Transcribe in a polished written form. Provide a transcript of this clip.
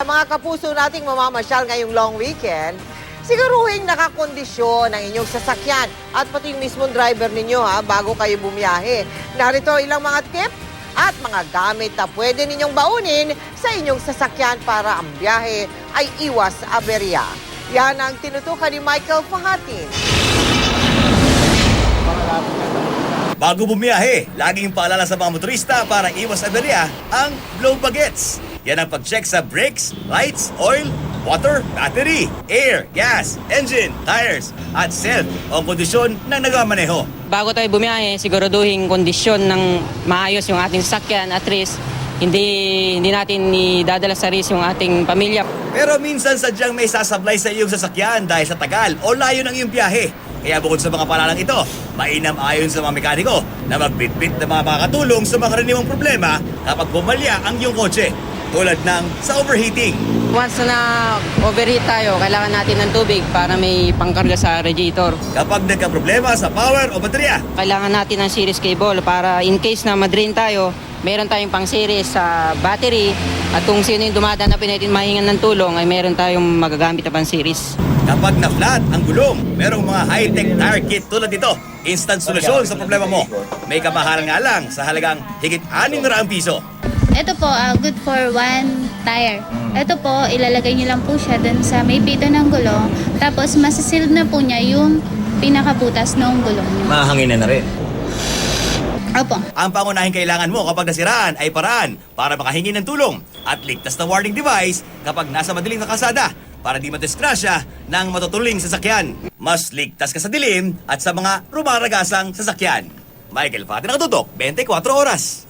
mga kapuso nating mamamasyal ngayong long weekend, siguruhing nakakondisyon ang inyong sasakyan at pati yung mismong driver ninyo bago kayo bumiyahe. Narito ilang mga tip at mga gamit na pwede ninyong baunin sa inyong sasakyan para ang biyahe ay iwas aberya. Yan ang tinutukan ni Michael Fahatin. Bago bumiyahe, laging paalala sa mga motorista para iwas aberya ang blow bagets. Yan ang pag-check sa brakes, lights, oil, water, battery, air, gas, engine, tires, at self o kondisyon ng nagmamaneho. Bago tayo bumiyahe, siguraduhin kondisyon ng maayos yung ating sasakyan at risk. Hindi natin idadala sa risk yung ating pamilya. Pero minsan sadyang may sasablay sa iyong sasakyan dahil sa tagal o layo ng iyong biyahe. Kaya bukod sa mga paalalang ito, mainam ayon sa mga mekaniko na magbitbit ng mga makakatulong sa mga karaniwang problema kapag bumalya ang iyong kotse. Tulad ng sa overheating. Once na overheat tayo, kailangan natin ng tubig para may pangkarga sa radiator. Kapag nagka-problema sa power o baterya. Kailangan natin ng series cable para in case na madrain tayo, meron tayong pang series sa battery at kung sino yung dumadaan na pinatin mahingan ng tulong ay meron tayong magagamit na pang series. Kapag na-flat ang gulong, merong mga high-tech tire kit tulad ito. Instant solusyon sa problema mo. May kamahalan nga lang sa halagang higit 600 piso. Ito po, good for one tire. Ito po, ilalagay niyo lang po siya dun sa may pito ng gulong. Tapos, masisealed na po niya yung pinakabutas ng gulong niyo. Mahangin na rin. Opo. Ang pangunahing kailangan mo kapag nasiraan ay paraan para makahingi ng tulong at ligtas na warning device kapag nasa madilim na kalsada para di madisgrasya ng matutuling sasakyan. Mas ligtas ka sa dilim at sa mga rumaragasang sasakyan. Michael Fahatin, nakatutok, 24 oras.